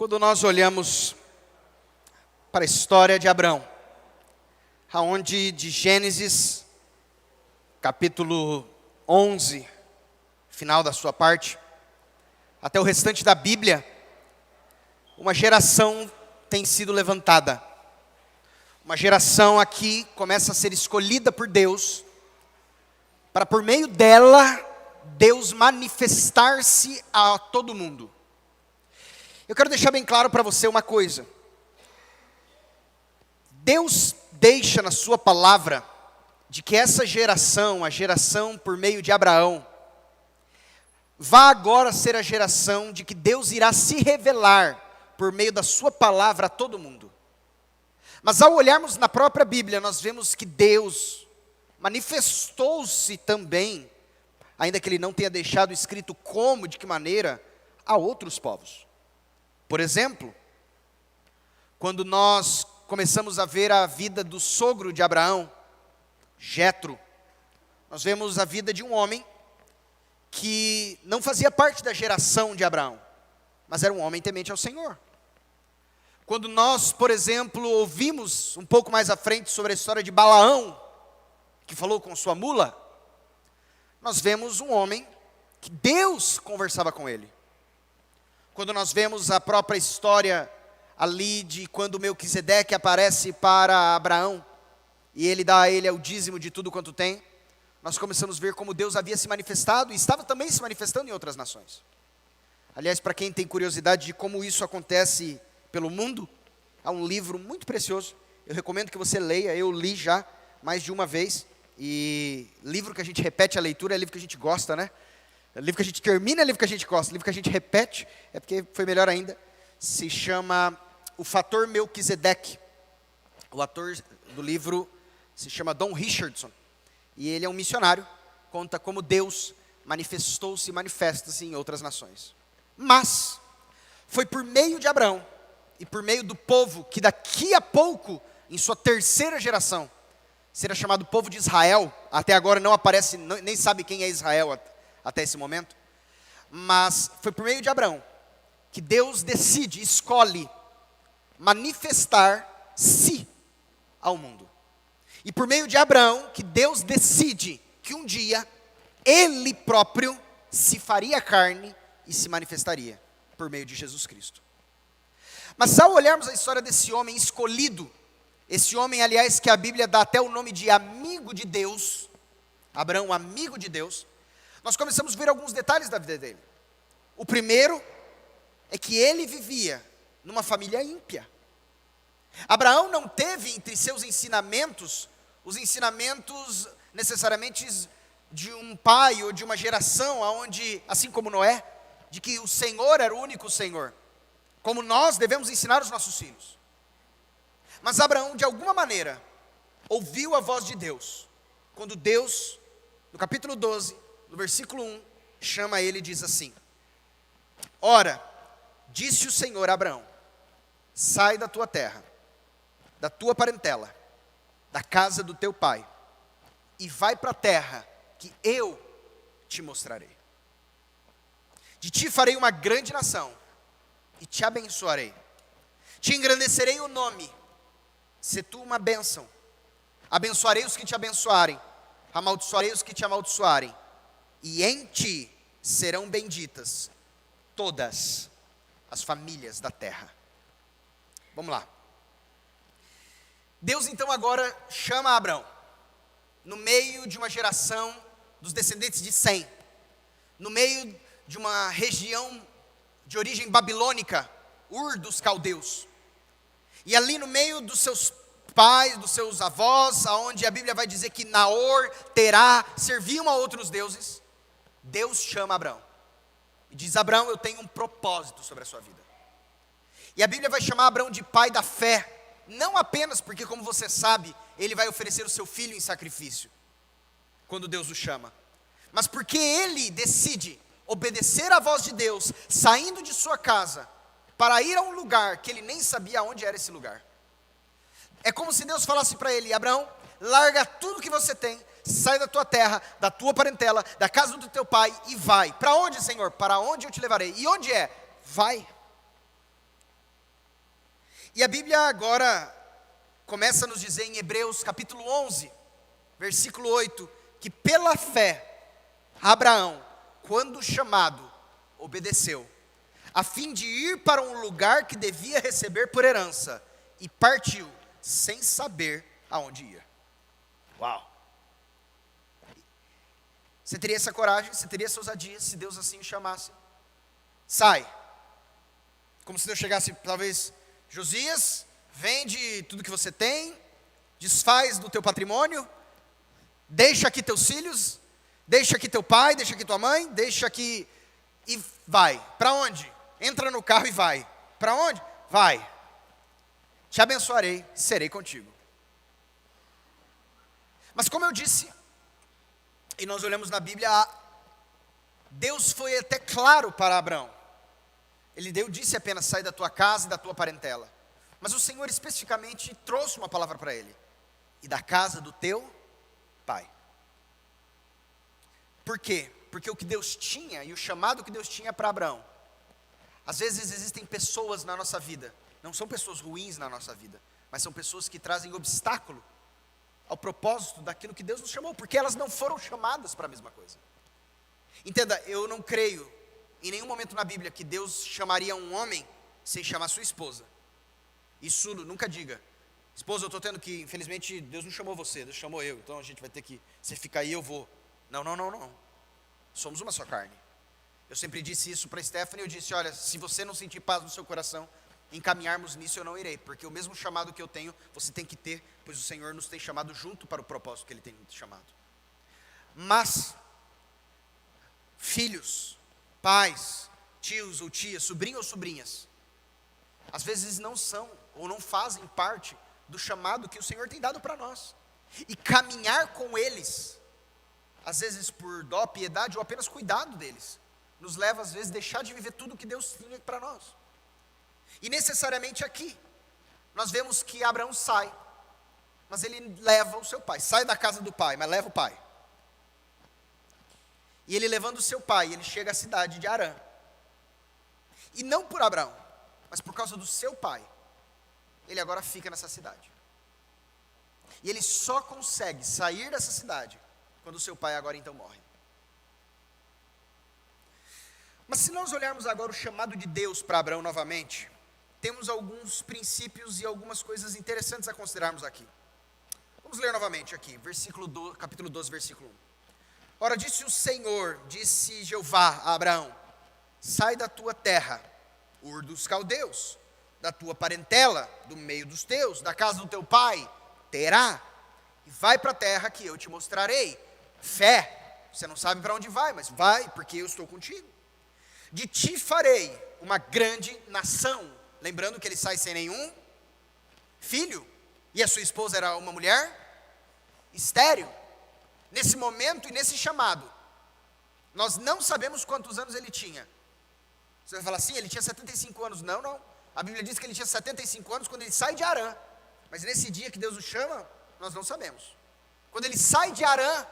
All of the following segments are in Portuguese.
Quando nós olhamos para a história de Abrão, aonde de Gênesis, capítulo 11, final da sua parte, até o restante da Bíblia, uma geração tem sido levantada. Uma geração aqui começa a ser escolhida por Deus, para por meio dela, Deus manifestar-se a todo mundo. Eu quero deixar bem claro para você uma coisa. Deus deixa na sua palavra, de que essa geração, a geração por meio de Abraão, vai agora ser a geração de que Deus irá se revelar, por meio da sua palavra a todo mundo. Mas ao olharmos na própria Bíblia, nós vemos que Deus manifestou-se também, ainda que Ele não tenha deixado escrito como, de que maneira, a outros povos. Por exemplo, quando nós começamos a ver a vida do sogro de Abraão, Jetro, nós vemos a vida de um homem que não fazia parte da geração de Abraão, mas era um homem temente ao Senhor. Quando nós, por exemplo, ouvimos um pouco mais à frente sobre a história de Balaão, que falou com sua mula, nós vemos um homem que Deus conversava com ele. Quando nós vemos a própria história ali de quando Melquisedeque aparece para Abraão, e ele dá a ele o dízimo de tudo quanto tem, nós começamos a ver como Deus havia se manifestado, e estava também se manifestando em outras nações. Aliás, para quem tem curiosidade de como isso acontece pelo mundo, há um livro muito precioso, eu recomendo que você leia, eu li já mais de uma vez, e livro que a gente repete a leitura é livro que a gente gosta, né? Livro que a gente termina é livro que a gente gosta, livro que a gente repete é porque foi melhor ainda. Se chama O Fator Melquisedeque. O autor do livro se chama Don Richardson. E ele é um missionário, conta como Deus manifestou-se e manifesta-se em outras nações. Mas foi por meio de Abraão e por meio do povo que daqui a pouco, em sua terceira geração, será chamado povo de Israel. Até agora não aparece, nem sabe quem é Israel até esse momento. Mas foi por meio de Abraão que Deus decide, escolhe manifestar-se ao mundo. E por meio de Abraão que Deus decide que um dia Ele próprio se faria carne e se manifestaria por meio de Jesus Cristo. Mas ao olharmos a história desse homem escolhido, esse homem, aliás, que a Bíblia dá até o nome de amigo de Deus, Abraão, amigo de Deus, nós começamos a ver alguns detalhes da vida dele. O primeiro é que ele vivia numa família ímpia. Abraão não teve entre seus ensinamentos, os ensinamentos necessariamente de um pai ou de uma geração, onde, assim como Noé, de que o Senhor era o único Senhor, como nós devemos ensinar os nossos filhos. Mas Abraão, de alguma maneira, ouviu a voz de Deus, quando Deus, no capítulo 12, no versículo 1, chama ele e diz assim: Ora, disse o Senhor a Abraão, sai da tua terra, da tua parentela, da casa do teu pai, e vai para a terra que eu te mostrarei. De ti farei uma grande nação, e te abençoarei. Te engrandecerei o nome, se tu uma bênção. Abençoarei os que te abençoarem, amaldiçoarei os que te amaldiçoarem, e em ti serão benditas todas as famílias da terra. Vamos lá. Deus então agora chama Abraão, no meio de uma geração dos descendentes de Sem, no meio de uma região de origem babilônica, Ur dos caldeus. E ali no meio dos seus pais, dos seus avós, aonde a Bíblia vai dizer que Naor, Terá, serviam a outros deuses, Deus chama Abraão. E diz: Abraão, eu tenho um propósito sobre a sua vida. E a Bíblia vai chamar Abraão de pai da fé, não apenas porque, como você sabe, ele vai oferecer o seu filho em sacrifício, quando Deus o chama, mas porque ele decide obedecer à voz de Deus, saindo de sua casa, para ir a um lugar que ele nem sabia onde era esse lugar. É como se Deus falasse para ele: Abraão, larga tudo que você tem, sai da tua terra, da tua parentela, da casa do teu pai e vai. Para onde, Senhor? Para onde eu te levarei? E onde é? Vai. E a Bíblia agora começa a nos dizer em Hebreus capítulo 11, versículo 8, que pela fé, Abraão, quando chamado, obedeceu, a fim de ir para um lugar que devia receber por herança, e partiu, sem saber aonde ia. Uau! Você teria essa coragem, você teria essa ousadia, se Deus assim o chamasse? Sai. Como se Deus chegasse, talvez, Josias, vende tudo que você tem, desfaz do teu patrimônio, deixa aqui teus filhos, deixa aqui teu pai, deixa aqui tua mãe, deixa aqui e vai. Para onde? Entra no carro e vai. Para onde? Vai. Te abençoarei, serei contigo. Mas como eu disse, e nós olhamos na Bíblia, Deus foi até claro para Abraão. Deus disse apenas, sai da tua casa e da tua parentela. Mas o Senhor especificamente trouxe uma palavra para ele. E da casa do teu pai. Por quê? Porque o que Deus tinha, e o chamado que Deus tinha para Abraão. Às vezes existem pessoas na nossa vida, não são pessoas ruins na nossa vida, mas são pessoas que trazem obstáculo ao propósito daquilo que Deus nos chamou, porque elas não foram chamadas para a mesma coisa. Entenda, eu não creio em nenhum momento na Bíblia que Deus chamaria um homem sem chamar sua esposa. Isso nunca diga, esposa, eu estou tendo que, infelizmente, Deus não chamou você, Deus chamou eu, então a gente vai ter que, você fica aí, eu vou. Não. Somos uma só carne. Eu sempre disse isso para Stephanie, eu disse, olha, se você não sentir paz no seu coração, encaminharmos nisso eu não irei, porque o mesmo chamado que eu tenho, você tem que ter, pois o Senhor nos tem chamado junto para o propósito que Ele tem chamado. Mas, filhos, pais, tios ou tias, sobrinhos ou sobrinhas, às vezes não são, ou não fazem parte do chamado que o Senhor tem dado para nós. E caminhar com eles, às vezes por dó, piedade ou apenas cuidado deles, nos leva às vezes a deixar de viver tudo que Deus tinha para nós. E necessariamente aqui, nós vemos que Abraão sai, mas ele leva o seu pai, sai da casa do pai, mas leva o pai. E ele levando o seu pai, ele chega à cidade de Harã. E não por Abraão, mas por causa do seu pai, ele agora fica nessa cidade. E ele só consegue sair dessa cidade quando o seu pai agora então morre. Mas se nós olharmos agora o chamado de Deus para Abraão novamente, temos alguns princípios e algumas coisas interessantes a considerarmos aqui. Vamos ler novamente aqui, capítulo 12, versículo 1. Ora, disse o Senhor, disse Jeová a Abraão, sai da tua terra, Ur dos caldeus, da tua parentela, do meio dos teus, da casa do teu pai, Terá, e vai para a terra que eu te mostrarei. Fé, você não sabe para onde vai, mas vai, porque eu estou contigo. De ti farei uma grande nação. Lembrando que ele sai sem nenhum filho, e a sua esposa era uma mulher estéril. Nesse momento e nesse chamado, nós não sabemos quantos anos ele tinha. Você vai falar assim, ele tinha 75 anos. Não. A Bíblia diz que ele tinha 75 anos quando ele sai de Harã. Mas nesse dia que Deus o chama, nós não sabemos. Quando ele sai de Harã,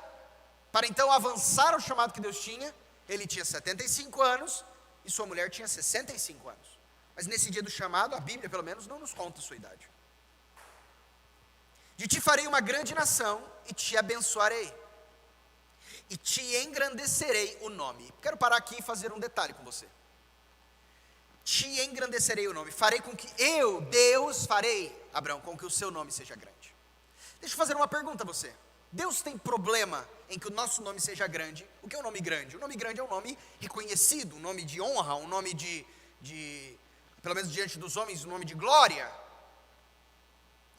para então avançar ao chamado que Deus tinha, ele tinha 75 anos e sua mulher tinha 65 anos. Mas nesse dia do chamado, a Bíblia pelo menos não nos conta a sua idade. De ti farei uma grande nação e te abençoarei. E te engrandecerei o nome. Quero parar aqui e fazer um detalhe com você. Te engrandecerei o nome. Farei com que eu, Deus, farei, Abraão, com que o seu nome seja grande. Deixa eu fazer uma pergunta a você. Deus tem problema em que o nosso nome seja grande? O que é um nome grande? O nome grande é um nome reconhecido, um nome de honra, um nome de pelo menos diante dos homens, um nome de glória.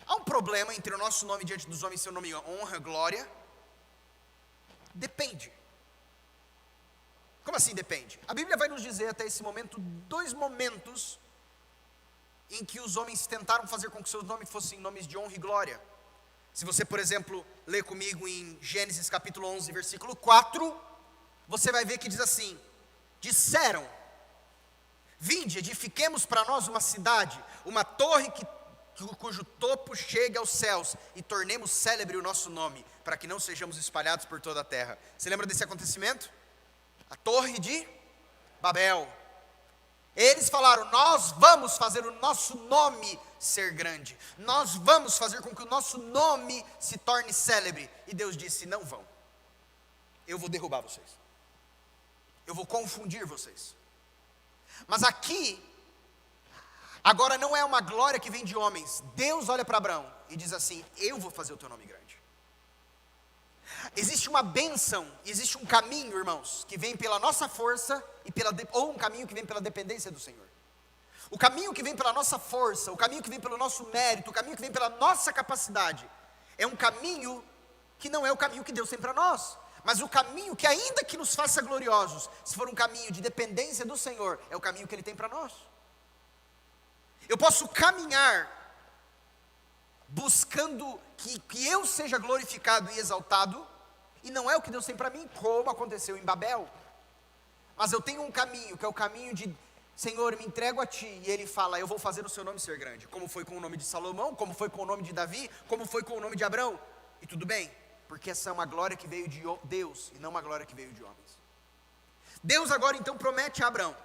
Há um problema entre o nosso nome diante dos homens ser um nome honra, glória? Depende. Como assim depende? A Bíblia vai nos dizer até esse momento 2 momentos em que os homens tentaram fazer com que seus nomes fossem nomes de honra e glória. Se você, por exemplo, ler comigo em Gênesis capítulo 11, versículo 4, você vai ver que diz assim: disseram, vinde, edifiquemos para nós uma cidade, uma torre cujo topo chegue aos céus, e tornemos célebre o nosso nome, para que não sejamos espalhados por toda a terra. Você lembra desse acontecimento? A torre de Babel. Eles falaram, nós vamos fazer o nosso nome ser grande. Nós vamos fazer com que o nosso nome se torne célebre. E Deus disse: não vão. Eu vou derrubar vocês. Eu vou confundir vocês. Mas aqui, agora não é uma glória que vem de homens. Deus olha para Abraão e diz assim: eu vou fazer o teu nome grande. Existe uma bênção, existe um caminho, irmãos, que vem pela nossa força, ou um caminho que vem pela dependência do Senhor. O caminho que vem pela nossa força, o caminho que vem pelo nosso mérito, o caminho que vem pela nossa capacidade, é um caminho que não é o caminho que Deus tem para nós. Mas o caminho que, ainda que nos faça gloriosos, se for um caminho de dependência do Senhor, é o caminho que Ele tem para nós. Eu posso caminhar buscando que eu seja glorificado e exaltado, e não é o que Deus tem para mim, como aconteceu em Babel. Mas eu tenho um caminho, que é o caminho de: Senhor, me entrego a Ti, e Ele fala: eu vou fazer o seu nome ser grande, como foi com o nome de Salomão, como foi com o nome de Davi, como foi com o nome de Abraão. E tudo bem, porque essa é uma glória que veio de Deus, e não uma glória que veio de homens. Deus agora então promete a Abraão: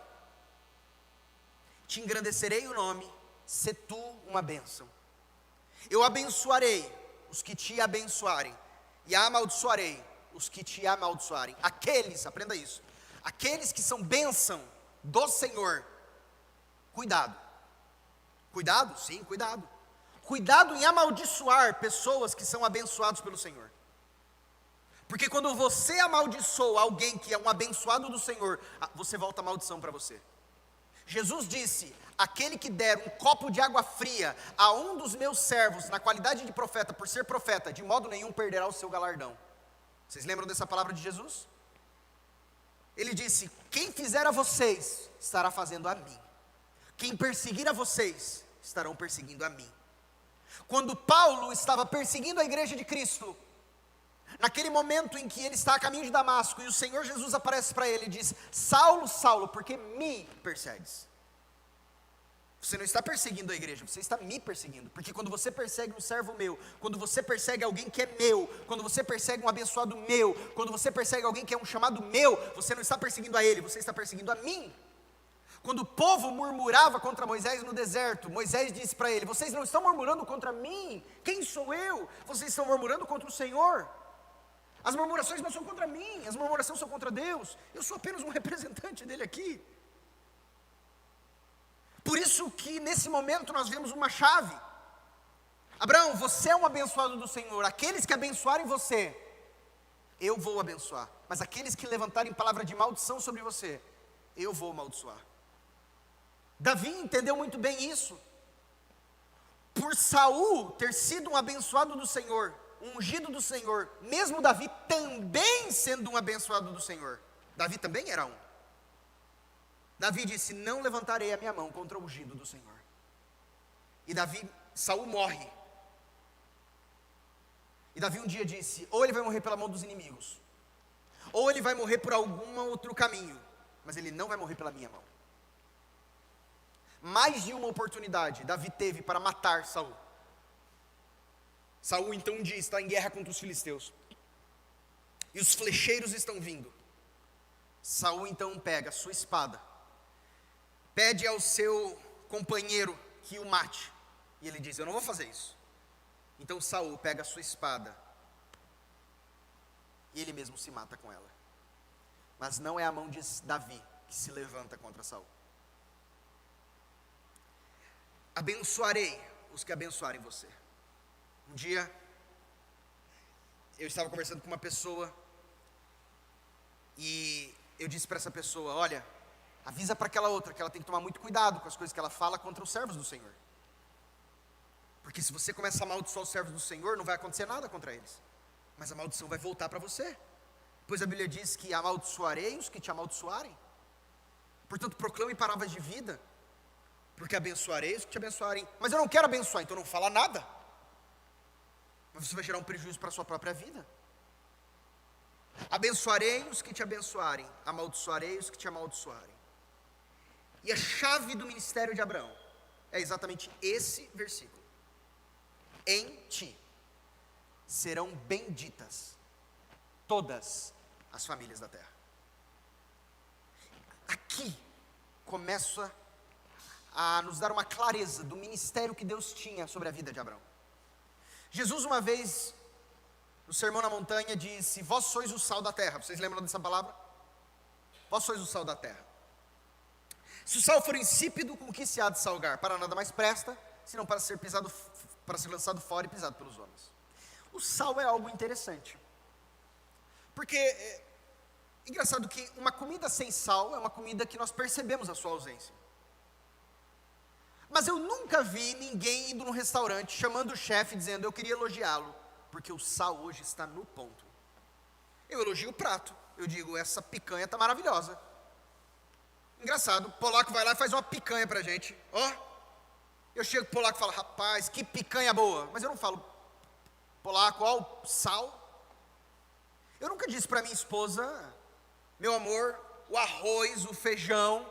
te engrandecerei o nome, se tu uma bênção. Eu abençoarei os que te abençoarem, e amaldiçoarei os que te amaldiçoarem. Aqueles, aprenda isso, aqueles que são bênção do Senhor, cuidado. Cuidado, sim, cuidado. Cuidado em amaldiçoar pessoas que são abençoados pelo Senhor. Porque quando você amaldiçoa alguém que é um abençoado do Senhor, você volta a maldição para você. Jesus disse: aquele que der um copo de água fria a um dos meus servos, na qualidade de profeta, por ser profeta, de modo nenhum perderá o seu galardão. Vocês lembram dessa palavra de Jesus? Ele disse: quem fizer a vocês, estará fazendo a mim. Quem perseguir a vocês, estarão perseguindo a mim. Quando Paulo estava perseguindo a igreja de Cristo, naquele momento em que ele está a caminho de Damasco, e o Senhor Jesus aparece para ele e diz: Saulo, Saulo, por que me persegues? Você não está perseguindo a igreja, você está me perseguindo. Porque quando você persegue um servo meu, quando você persegue alguém que é meu, quando você persegue um abençoado meu, quando você persegue alguém que é um chamado meu, você não está perseguindo a ele, você está perseguindo a mim. Quando o povo murmurava contra Moisés no deserto, Moisés disse para ele: vocês não estão murmurando contra mim? Quem sou eu? Vocês estão murmurando contra o Senhor. As murmurações não são contra mim, as murmurações são contra Deus. Eu sou apenas um representante dele aqui. Por isso que nesse momento nós vemos uma chave. Abraão, você é um abençoado do Senhor. Aqueles que abençoarem você, eu vou abençoar. Mas aqueles que levantarem palavra de maldição sobre você, eu vou amaldiçoar. Davi entendeu muito bem isso. Por Saul ter sido um abençoado do Senhor, um ungido do Senhor, mesmo Davi também sendo um abençoado do Senhor, Davi também era um. Davi disse: não levantarei a minha mão contra o ungido do Senhor. E Saul morre. E Davi um dia disse: ou ele vai morrer pela mão dos inimigos, ou ele vai morrer por algum outro caminho, mas ele não vai morrer pela minha mão. Mais de uma oportunidade Davi teve para matar Saul. Saul então um dia está em guerra contra os filisteus, e os flecheiros estão vindo. Saul então pega a sua espada, pede ao seu companheiro que o mate, e ele diz: eu não vou fazer isso. Então Saul pega a sua espada, e ele mesmo se mata com ela. Mas não é a mão de Davi que se levanta contra Saul. Abençoarei os que abençoarem você. Um dia, eu estava conversando com uma pessoa, e eu disse para essa pessoa: olha, avisa para aquela outra que ela tem que tomar muito cuidado com as coisas que ela fala contra os servos do Senhor. Porque se você começa a amaldiçoar os servos do Senhor, não vai acontecer nada contra eles, mas a maldição vai voltar para você. Pois a Bíblia diz que amaldiçoarei os que te amaldiçoarem. Portanto, proclame palavras de vida, porque abençoarei os que te abençoarem. Mas eu não quero abençoar, então não fala nada. Mas você vai gerar um prejuízo para a sua própria vida. Abençoarei os que te abençoarem, amaldiçoarei os que te amaldiçoarem. E a chave do ministério de Abraão é exatamente esse versículo: em ti serão benditas todas as famílias da terra. Aqui começa a nos dar uma clareza do ministério que Deus tinha sobre a vida de Abraão. Jesus uma vez, no Sermão na Montanha, disse: vós sois o sal da terra. Vocês lembram dessa palavra? Vós sois o sal da terra. Se o sal for insípido, com que se há de salgar? Para nada mais presta, senão para ser pisado, para ser lançado fora e pisado pelos homens. O sal é algo interessante, porque engraçado que uma comida sem sal é uma comida que nós percebemos a sua ausência. Mas eu nunca vi ninguém indo num restaurante, chamando o chefe e dizendo: eu queria elogiá-lo, porque o sal hoje está no ponto. Eu elogio o prato, eu digo: essa picanha está maravilhosa. Engraçado, o polaco vai lá e faz uma picanha pra gente, ó. Eu chego pro polaco e falo: rapaz, que picanha boa. Mas eu não falo: polaco, ó, o sal. Eu nunca disse pra minha esposa: meu amor, o arroz, o feijão,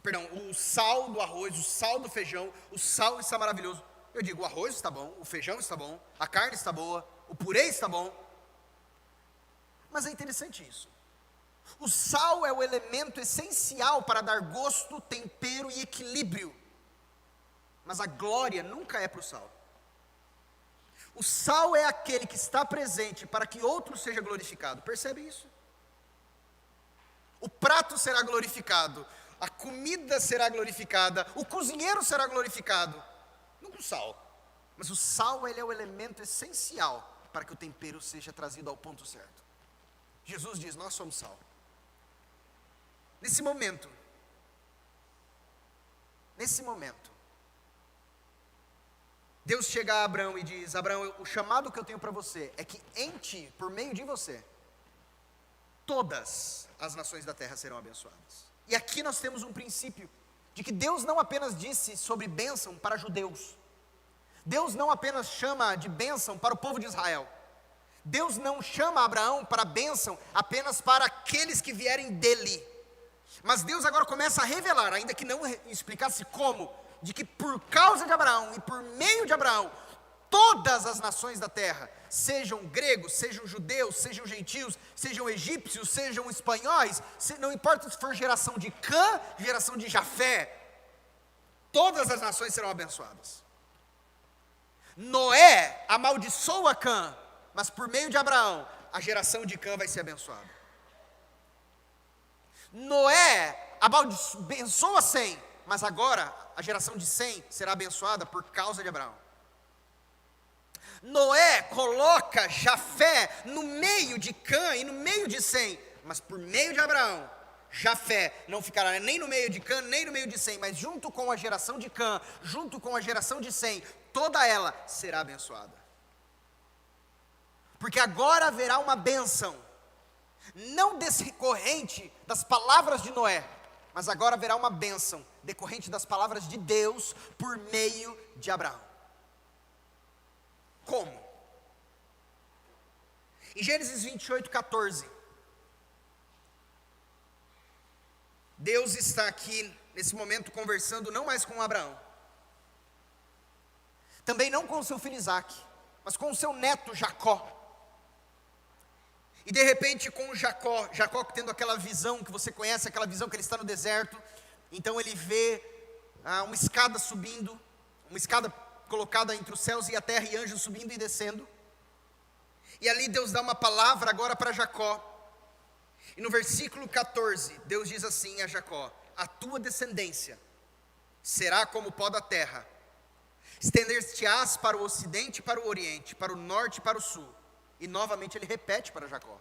perdão, o sal do arroz, o sal do feijão, o sal está maravilhoso. Eu digo: o arroz está bom, o feijão está bom, a carne está boa, o purê está bom. Mas é interessante isso. O sal é o elemento essencial para dar gosto, tempero e equilíbrio. Mas a glória nunca é para o sal. O sal é aquele que está presente para que outro seja glorificado. Percebe isso? O prato será glorificado, a comida será glorificada, o cozinheiro será glorificado. Nunca o sal. Mas o sal, ele é o elemento essencial para que o tempero seja trazido ao ponto certo. Jesus diz: nós somos sal. Nesse momento, Deus chega a Abraão e diz: Abraão, o chamado que eu tenho para você é que em ti, por meio de você, todas as nações da terra serão abençoadas. E aqui nós temos um princípio de que Deus não apenas disse sobre bênção para judeus. Deus não apenas chama de bênção para o povo de Israel. Deus não chama Abraão para bênção apenas para aqueles que vierem dele. Mas Deus agora começa a revelar, ainda que não explicasse como, de que por causa de Abraão e por meio de Abraão, todas as nações da terra, sejam gregos, sejam judeus, sejam gentios, sejam egípcios, sejam espanhóis, não importa se for geração de Cã, geração de Jafé, todas as nações serão abençoadas. Noé amaldiçoa Cã, mas por meio de Abraão, a geração de Cã vai ser abençoada. Noé abençoa Sem, mas agora a geração de Sem será abençoada por causa de Abraão. Noé coloca Jafé no meio de Cã e no meio de Sem, mas por meio de Abraão, Jafé não ficará nem no meio de Cã, nem no meio de Sem, mas junto com a geração de Cã, junto com a geração de Sem, toda ela será abençoada. Porque agora haverá uma bênção, não decorrente das palavras de Noé, mas agora haverá uma bênção decorrente das palavras de Deus por meio de Abraão. Como? Em Gênesis 28:14, Deus está aqui nesse momento conversando não mais com Abraão, também não com o seu filho Isaque, mas com o seu neto Jacó. E de repente com Jacó tendo aquela visão que você conhece, aquela visão que ele está no deserto, então ele vê uma escada subindo, uma escada colocada entre os céus e a terra, e anjos subindo e descendo. E ali Deus dá uma palavra agora para Jacó. E no versículo 14, Deus diz assim a Jacó: a tua descendência será como o pó da terra, estender-te-ás para o ocidente e para o oriente, para o norte e para o sul. E novamente ele repete para Jacó: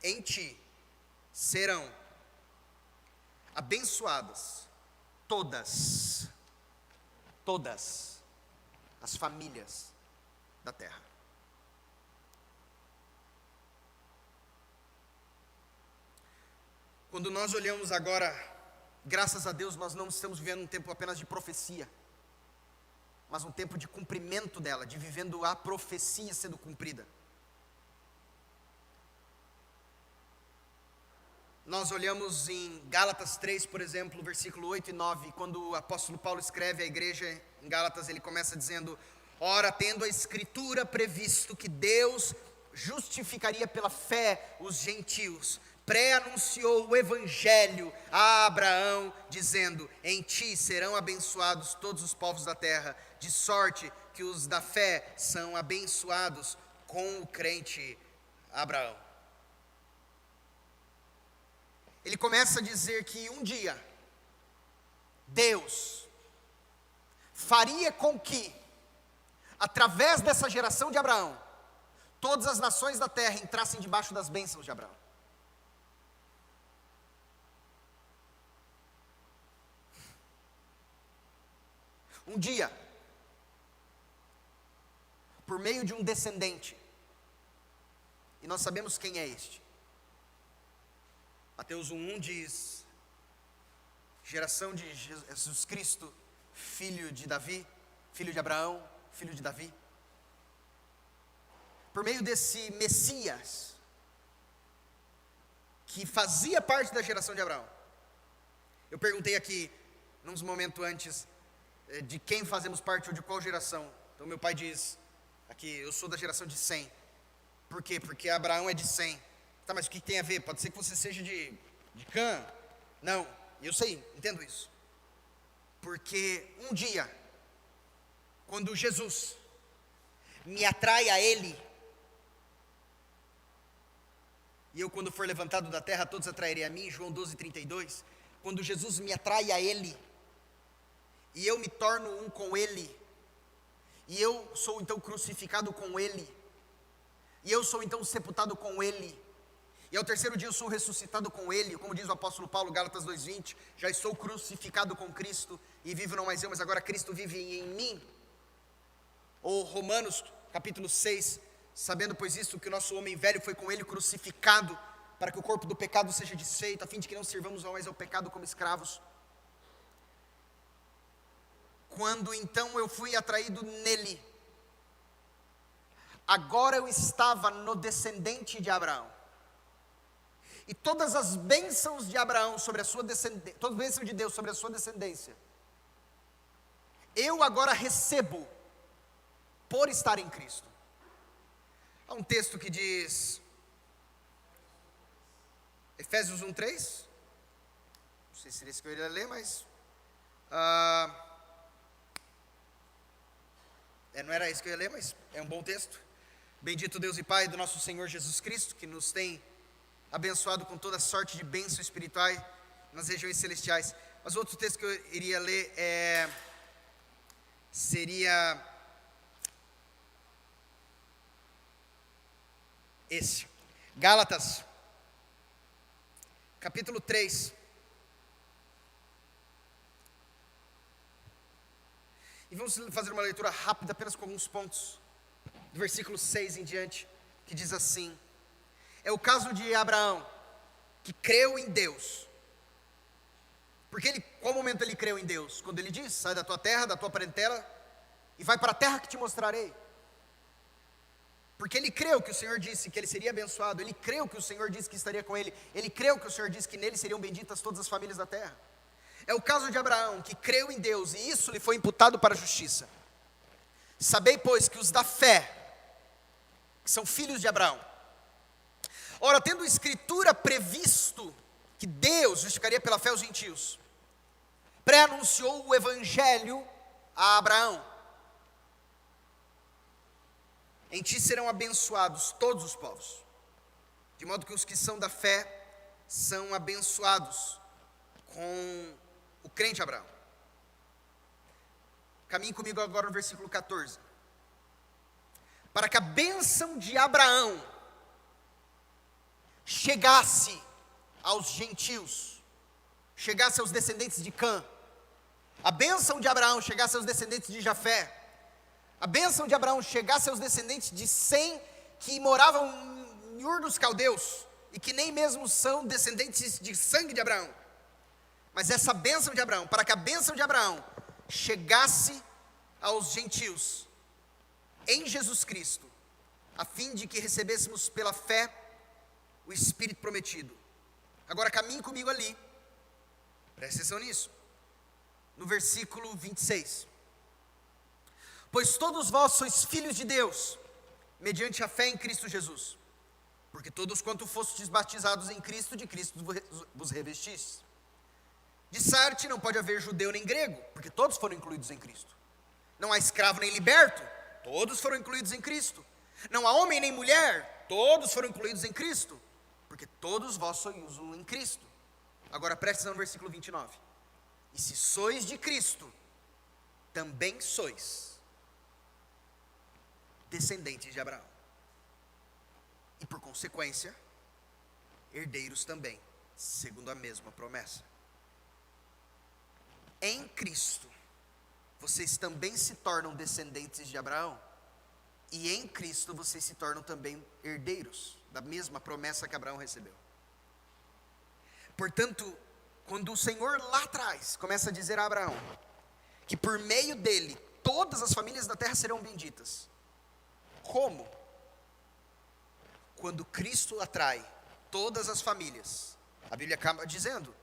em ti serão abençoadas todas as famílias da terra. Quando nós olhamos agora, graças a Deus, nós não estamos vivendo um tempo apenas de profecia, mas um tempo de cumprimento dela, de vivendo a profecia sendo cumprida. Nós olhamos em Gálatas 3, por exemplo, versículo 8 e 9, quando o apóstolo Paulo escreve à igreja em Gálatas, ele começa dizendo: ora, tendo a escritura previsto que Deus justificaria pela fé os gentios, pré-anunciou o evangelho a Abraão, dizendo: em ti serão abençoados todos os povos da terra, de sorte que os da fé são abençoados com o crente Abraão. Ele começa a dizer que um dia Deus faria com que, através dessa geração de Abraão, todas as nações da terra entrassem debaixo das bênçãos de Abraão. Um dia, por meio de um descendente, e nós sabemos quem é este. Mateus 1:1 diz: geração de Jesus Cristo, filho de Davi, filho de Abraão, filho de Davi. Por meio desse Messias, que fazia parte da geração de Abraão. Eu perguntei aqui, uns momentos antes, de quem fazemos parte ou de qual geração. Então meu pai diz aqui: eu sou da geração de Sem. Por quê? Porque Abraão é de Sem. Tá, mas o que tem a ver? Pode ser que você seja de Cã. Não, eu sei, entendo isso. Porque um dia, quando Jesus me atrai a Ele, e eu, quando for levantado da terra, todos atrairei a mim, João 12:32. Quando Jesus me atrai a Ele, e eu me torno um com Ele, e eu sou então crucificado com Ele, e eu sou então sepultado com Ele, e ao terceiro dia eu sou ressuscitado com Ele, como diz o apóstolo Paulo, Gálatas 2:20, já estou crucificado com Cristo, e vivo não mais eu, mas agora Cristo vive em mim. Ou Romanos capítulo 6, sabendo pois isto, que o nosso homem velho foi com Ele crucificado, para que o corpo do pecado seja desfeito, a fim de que não sirvamos mais ao pecado como escravos. Quando então eu fui atraído nele, agora eu estava no descendente de Abraão. E todas as bênçãos de Abraão sobre a sua descendência, todas as bênçãos de Deus sobre a sua descendência, eu agora recebo por estar em Cristo. Há um texto que diz, Efésios 1:3, não sei se seria esse que eu iria ler, mas não era esse que eu ia ler, mas é um bom texto. Bendito Deus e Pai do nosso Senhor Jesus Cristo, que nos tem abençoado com toda sorte de bênçãos espirituais nas regiões celestiais. Mas outro texto que eu iria ler seria esse, Gálatas, capítulo 3. E vamos fazer uma leitura rápida, apenas com alguns pontos, do versículo 6 em diante, que diz assim: é o caso de Abraão, que creu em Deus. Porque qual momento ele creu em Deus? Quando ele diz: sai da tua terra, da tua parentela, e vai para a terra que te mostrarei. Porque ele creu que o Senhor disse que ele seria abençoado, ele creu que o Senhor disse que estaria com ele, ele creu que o Senhor disse que nele seriam benditas todas as famílias da terra. É o caso de Abraão, que creu em Deus, e isso lhe foi imputado para a justiça. Sabei, pois, que os da fé, que são filhos de Abraão, ora, tendo a Escritura previsto que Deus justificaria pela fé os gentios, pré-anunciou o evangelho a Abraão: em ti serão abençoados todos os povos, de modo que os que são da fé são abençoados com o crente Abraão. Caminhe comigo agora no versículo 14. Para que a bênção de Abraão chegasse aos gentios, chegasse aos descendentes de Cã, a bênção de Abraão chegasse aos descendentes de Jafé, a bênção de Abraão chegasse aos descendentes de Sem, que moravam em Ur dos Caldeus, e que nem mesmo são descendentes de sangue de Abraão. Mas essa bênção de Abraão, para que a bênção de Abraão chegasse aos gentios, em Jesus Cristo, a fim de que recebêssemos pela fé o Espírito prometido. Agora caminhe comigo ali, preste atenção nisso, no versículo 26. Pois todos vós sois filhos de Deus, mediante a fé em Cristo Jesus. Porque todos quanto fostes batizados em Cristo, de Cristo vos revestistes. Dissarte, não pode haver judeu nem grego, porque todos foram incluídos em Cristo. Não há escravo nem liberto, todos foram incluídos em Cristo. Não há homem nem mulher, todos foram incluídos em Cristo, porque todos vós sois um em Cristo. Agora preste atenção no versículo 29. E se sois de Cristo, também sois descendentes de Abraão. E por consequência, herdeiros também, segundo a mesma promessa. Em Cristo, vocês também se tornam descendentes de Abraão. E em Cristo vocês se tornam também herdeiros da mesma promessa que Abraão recebeu. Portanto, quando o Senhor lá atrás começa a dizer a Abraão que por meio dele todas as famílias da terra serão benditas. Como? Quando Cristo atrai todas as famílias. A Bíblia acaba dizendo,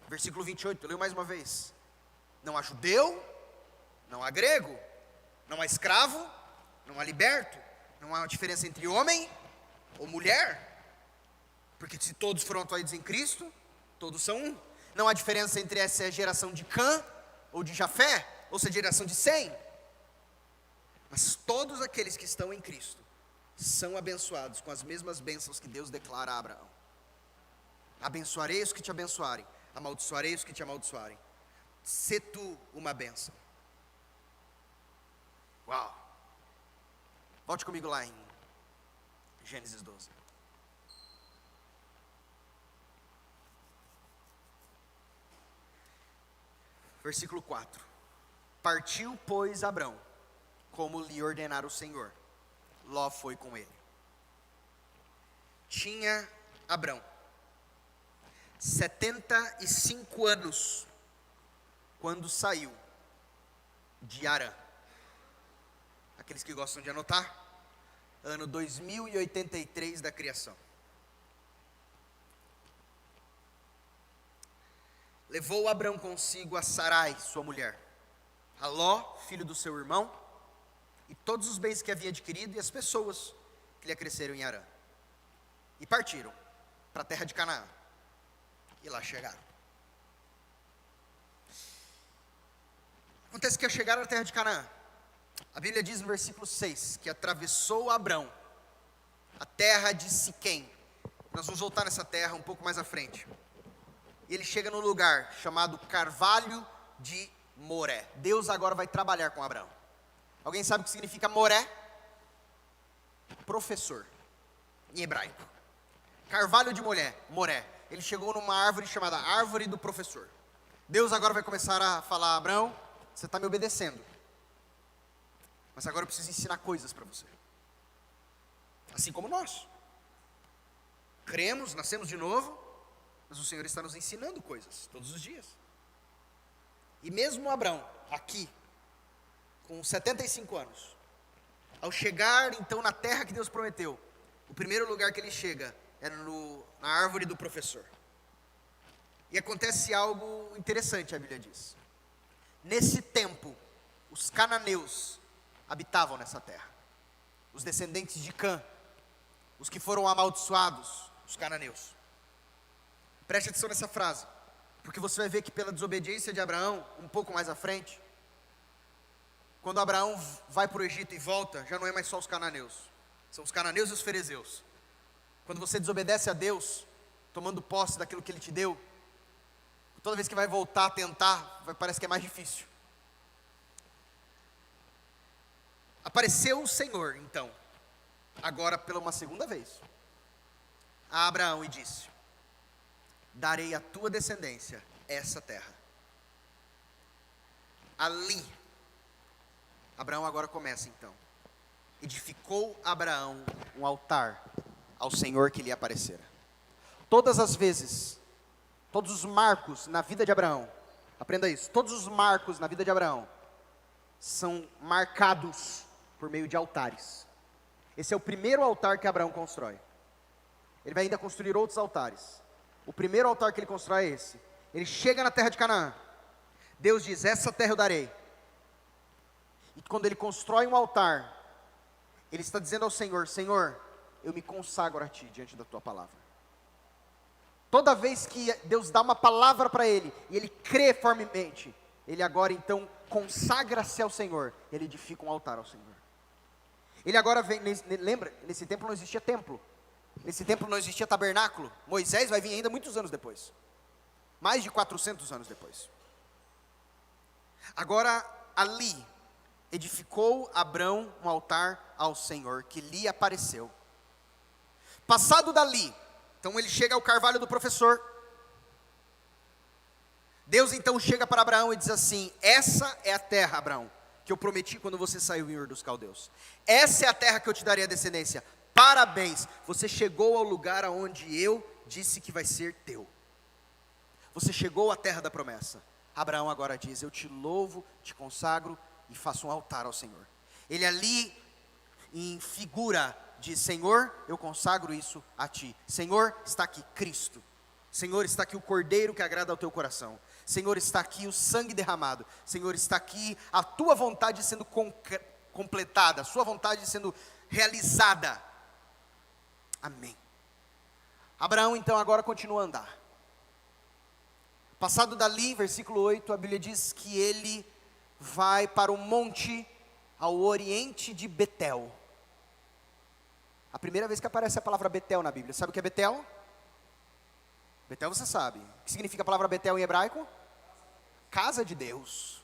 versículo 28, eu leio mais uma vez. Não há judeu, não há grego, não há escravo, não há liberto, não há diferença entre homem ou mulher, porque se todos foram atraídos em Cristo, todos são um. Não há diferença entre essa geração de Cã ou de Jafé, ou seja, geração de Sem. Mas todos aqueles que estão em Cristo são abençoados com as mesmas bênçãos que Deus declara a Abraão. Abençoarei os que te abençoarem, amaldiçoarei os que te amaldiçoarem. Sê tu uma bênção. Uau! Volte comigo lá em Gênesis 12. Versículo 4. Partiu, pois, Abrão, como lhe ordenara o Senhor. Ló foi com ele. Tinha Abrão 75 anos quando saiu de Harã. Aqueles que gostam de anotar, ano 2083 da criação. Levou Abrão consigo a Sarai, sua mulher, a Ló, filho do seu irmão, e todos os bens que havia adquirido, e as pessoas que lhe acresceram em Harã. E partiram para a terra de Canaã. E lá chegaram. Acontece que ao chegar à terra de Canaã, a Bíblia diz no versículo 6, que atravessou Abrão a terra de Siquém. Nós vamos voltar nessa terra um pouco mais à frente. E ele chega no lugar chamado Carvalho de Moré. Deus agora vai trabalhar com Abraão. Alguém sabe o que significa Moré? Professor, em hebraico. Carvalho de Moré. Ele chegou numa árvore chamada Árvore do Professor. Deus agora vai começar a falar: Abraão, você está me obedecendo, mas agora eu preciso ensinar coisas para você. Assim como nós. Cremos, nascemos de novo, mas o Senhor está nos ensinando coisas todos os dias. E mesmo Abraão, aqui, com 75 anos, ao chegar então na terra que Deus prometeu, o primeiro lugar que ele chega é na árvore do professor. E acontece algo interessante, a Bíblia diz. Nesse tempo, os cananeus habitavam nessa terra. Os descendentes de Cã, os que foram amaldiçoados, os cananeus. Preste atenção nessa frase, porque você vai ver que pela desobediência de Abraão, um pouco mais à frente, quando Abraão vai para o Egito e volta, já não é mais só os cananeus, são os cananeus e os ferezeus. Quando você desobedece a Deus, tomando posse daquilo que Ele te deu, toda vez que vai voltar a tentar, parece que é mais difícil. Apareceu o Senhor, então, agora pela uma segunda vez, a Abraão e disse: darei à tua descendência essa terra. Ali, Abraão agora começa então. Edificou Abraão um altar ao Senhor que lhe aparecera. Todas as vezes, todos os marcos na vida de Abraão, aprenda isso, todos os marcos na vida de Abraão são marcados por meio de altares. Esse é o primeiro altar que Abraão constrói. Ele vai ainda construir outros altares. O primeiro altar que ele constrói é esse. Ele chega na terra de Canaã. Deus diz: essa terra eu darei. E quando ele constrói um altar, ele está dizendo ao Senhor: Senhor, eu me consagro a Ti diante da Tua palavra. Toda vez que Deus dá uma palavra para ele, e ele crê firmemente, ele agora então consagra-se ao Senhor, ele edifica um altar ao Senhor. Ele agora vem, lembra, nesse templo não existia templo, nesse templo não existia tabernáculo. Moisés vai vir ainda muitos anos depois, mais de 400 anos depois. Agora ali, edificou Abrão um altar ao Senhor, que lhe apareceu. Passado dali, então ele chega ao carvalho do professor. Deus então chega para Abraão e diz assim: essa é a terra, Abraão, que eu prometi quando você saiu em Ur dos Caldeus. Essa é a terra que eu te darei a descendência. Parabéns, você chegou ao lugar aonde eu disse que vai ser teu. Você chegou à terra da promessa. Abraão agora diz: eu te louvo, te consagro e faço um altar ao Senhor. Ele ali, em figura, diz: Senhor, eu consagro isso a Ti. Senhor, está aqui Cristo. Senhor, está aqui o Cordeiro que agrada ao Teu coração. Senhor, está aqui o sangue derramado. Senhor, está aqui a Tua vontade sendo completada, a Sua vontade sendo realizada. Amém. Abraão então agora continua a andar. Passado dali, versículo 8, a Bíblia diz que ele vai para o monte ao oriente de Betel. A primeira vez que aparece a palavra Betel na Bíblia, sabe o que é Betel? Betel você sabe. O que significa a palavra Betel em hebraico? Casa de Deus.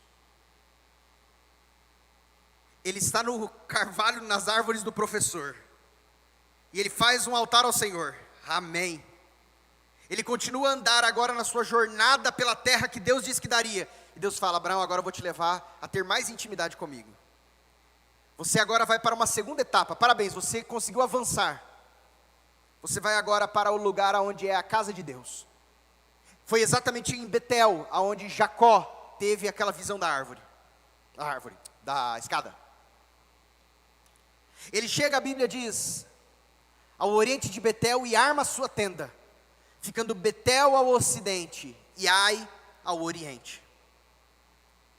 Ele está no carvalho, nas árvores do professor. E ele faz um altar ao Senhor. Amém. Ele continua a andar agora na sua jornada pela terra que Deus disse que daria. E Deus fala: Abraão, agora eu vou te levar a ter mais intimidade comigo. Você agora vai para uma segunda etapa. Parabéns, você conseguiu avançar. Você vai agora para o lugar onde é a casa de Deus. Foi exatamente em Betel, onde Jacó teve aquela visão da árvore. Da escada. Ele chega, a Bíblia diz, ao oriente de Betel e arma a sua tenda, ficando Betel ao ocidente e Ai ao oriente.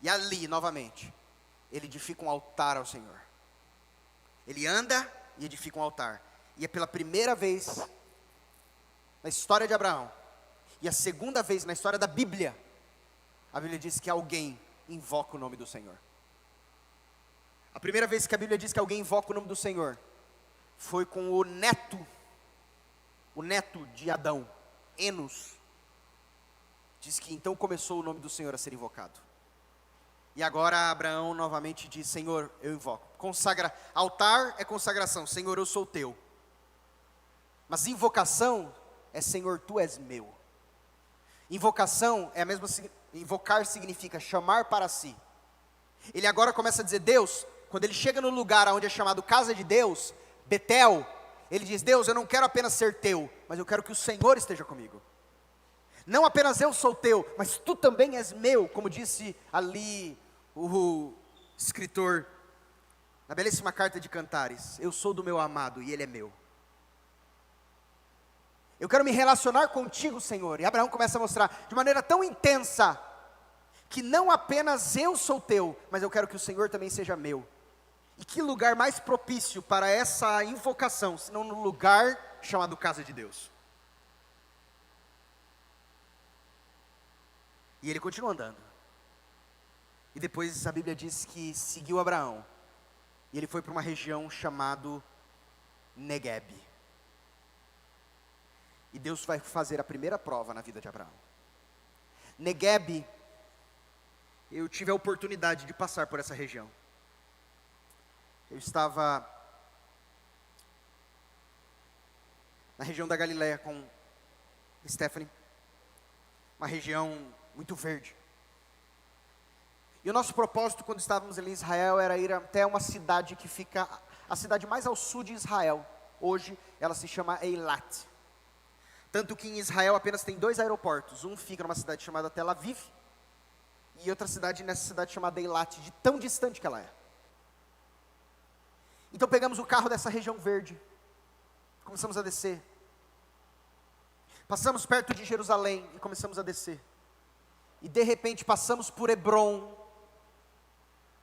E ali, novamente, ele edifica um altar ao Senhor. Ele anda e edifica um altar. E é pela primeira vez na história de Abraão, e a segunda vez na história da Bíblia, a Bíblia diz que alguém invoca o nome do Senhor. A primeira vez que a Bíblia diz que alguém invoca o nome do Senhor, foi com o neto de Adão, Enos. Diz que então começou o nome do Senhor a ser invocado. E agora Abraão novamente diz: Senhor, eu invoco. Altar é consagração. Senhor, eu sou teu. Mas invocação é: Senhor, tu és meu. Invocação é a mesma. Invocar significa chamar para si. Ele agora começa a dizer: Deus, quando ele chega no lugar onde é chamado casa de Deus, Betel, ele diz: Deus, eu não quero apenas ser teu, mas eu quero que o Senhor esteja comigo. Não apenas eu sou teu, mas tu também és meu, como disse ali o escritor, na belíssima carta de Cantares: eu sou do meu amado e ele é meu. Eu quero me relacionar contigo, Senhor. E Abraão começa a mostrar de maneira tão intensa, que não apenas eu sou teu, mas eu quero que o Senhor também seja meu. E que lugar mais propício para essa invocação, senão no lugar chamado casa de Deus. E ele continua andando. E depois a Bíblia diz que seguiu Abraão. E ele foi para uma região chamada Negueb. E Deus vai fazer a primeira prova na vida de Abraão. Negueb, eu tive a oportunidade de passar por essa região. Eu estava na região da Galileia com Stephanie. Uma região muito verde. E o nosso propósito quando estávamos ali em Israel era ir até uma cidade que fica, a cidade mais ao sul de Israel. Hoje ela se chama Eilat. Tanto que em Israel apenas tem 2 aeroportos. Um fica numa cidade chamada Tel Aviv, e outra cidade nessa cidade chamada Eilat, de tão distante que ela é. Então pegamos o carro dessa região verde, começamos a descer. Passamos perto de Jerusalém e começamos a descer. E de repente passamos por Hebron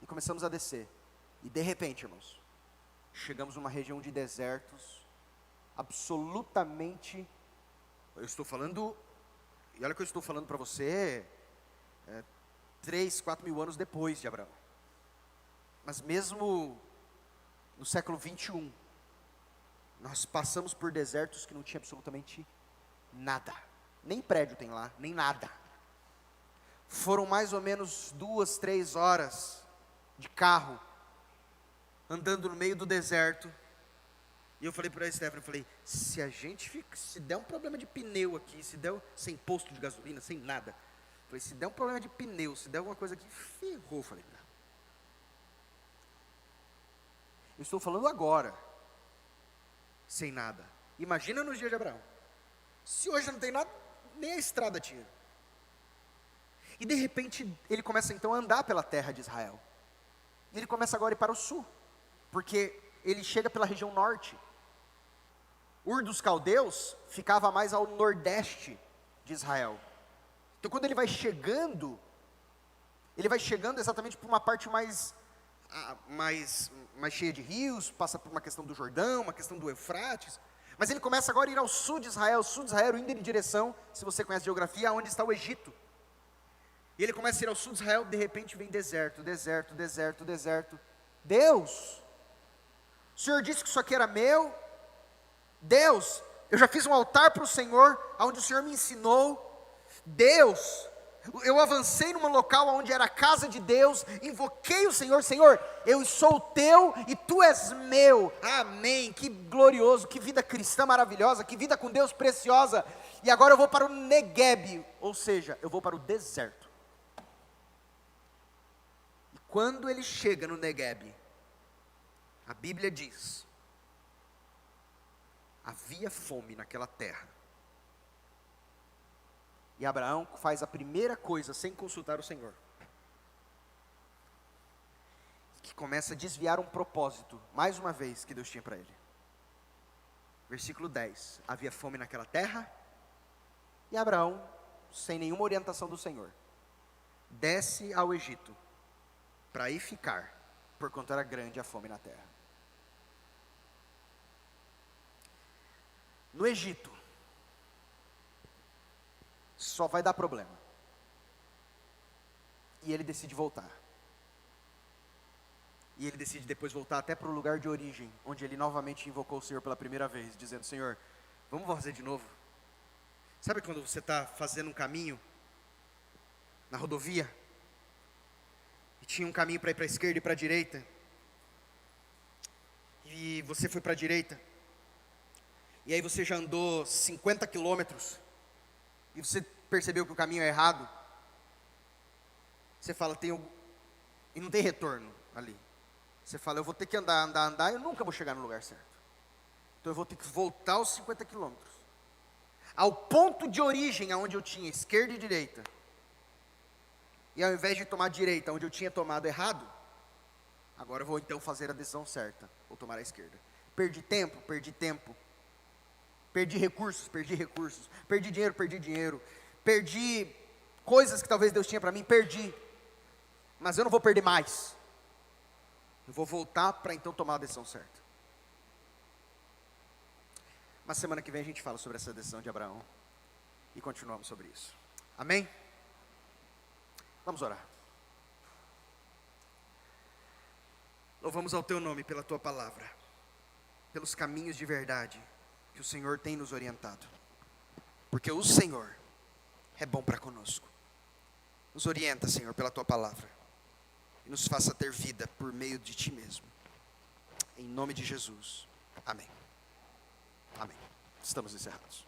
e começamos a descer. E de repente, irmãos, chegamos numa região de desertos, absolutamente, eu estou falando, e olha que eu estou falando para você, 3, 4 mil anos depois de Abraão. Mas mesmo no século 21, nós passamos por desertos que não tinha absolutamente nada. Nem prédio tem lá, nem nada. Foram mais ou menos 2, 3 horas de carro, andando no meio do deserto. E eu falei para a Stephanie, se a gente se der um problema de pneu aqui, se der sem posto de gasolina, sem nada, falei, se der um problema de pneu, se der alguma coisa aqui, ferrou. Falei, não. Eu estou falando agora, sem nada. Imagina nos dias de Abraão. Se hoje não tem nada, nem a estrada tinha. E de repente, ele começa então a andar pela terra de Israel. E ele começa agora a ir para o sul, porque ele chega pela região norte. Ur dos Caldeus ficava mais ao nordeste de Israel. Então quando ele vai chegando exatamente por uma parte mais cheia de rios, passa por uma questão do Jordão, uma questão do Eufrates. Mas ele começa agora a ir ao sul de Israel. O sul de Israel indo em direção, se você conhece geografia, aonde está o Egito. E ele começa a ir ao sul de Israel, de repente vem deserto. Deus, o Senhor disse que isso aqui era meu. Deus, eu já fiz um altar para o Senhor, onde o Senhor me ensinou. Deus, eu avancei num local onde era a casa de Deus, invoquei o Senhor, Senhor, eu sou teu e tu és meu. Amém. Que glorioso, que vida cristã maravilhosa, que vida com Deus preciosa. E agora eu vou para o Negueb, ou seja, eu vou para o deserto. E quando ele chega no Negueb, a Bíblia diz: havia fome naquela terra. E Abraão faz a primeira coisa sem consultar o Senhor, que começa a desviar um propósito, mais uma vez, que Deus tinha para ele. Versículo 10, havia fome naquela terra, e Abraão, sem nenhuma orientação do Senhor, desce ao Egito, para ir ficar, porquanto era grande a fome na terra. No Egito, só vai dar problema. E ele decide voltar. E ele decide depois voltar até para o lugar de origem, onde ele novamente invocou o Senhor pela primeira vez, dizendo: Senhor, vamos fazer de novo. Sabe quando você está fazendo um caminho na rodovia, e tinha um caminho para ir para a esquerda e para a direita, e você foi para a direita, e aí você já andou 50 quilômetros, e você percebeu que o caminho é errado, você fala, e não tem retorno ali. Você fala, eu vou ter que andar, e eu nunca vou chegar no lugar certo. Então eu vou ter que voltar os 50 quilômetros, ao ponto de origem, onde eu tinha esquerda e direita. E ao invés de tomar a direita, onde eu tinha tomado errado, agora eu vou então fazer a decisão certa, vou tomar a esquerda. Perdi tempo. Perdi recursos, perdi dinheiro, perdi coisas que talvez Deus tinha para mim, perdi, mas eu não vou perder mais, eu vou voltar para então tomar a decisão certa. Mas semana que vem a gente fala sobre essa decisão de Abraão, e continuamos sobre isso, amém? Vamos orar. Louvamos ao teu nome pela tua palavra, pelos caminhos de verdade que o Senhor tem nos orientado, porque o Senhor é bom para conosco. Nos orienta, Senhor, pela tua palavra, e nos faça ter vida por meio de ti mesmo, em nome de Jesus, amém. Amém. Estamos encerrados.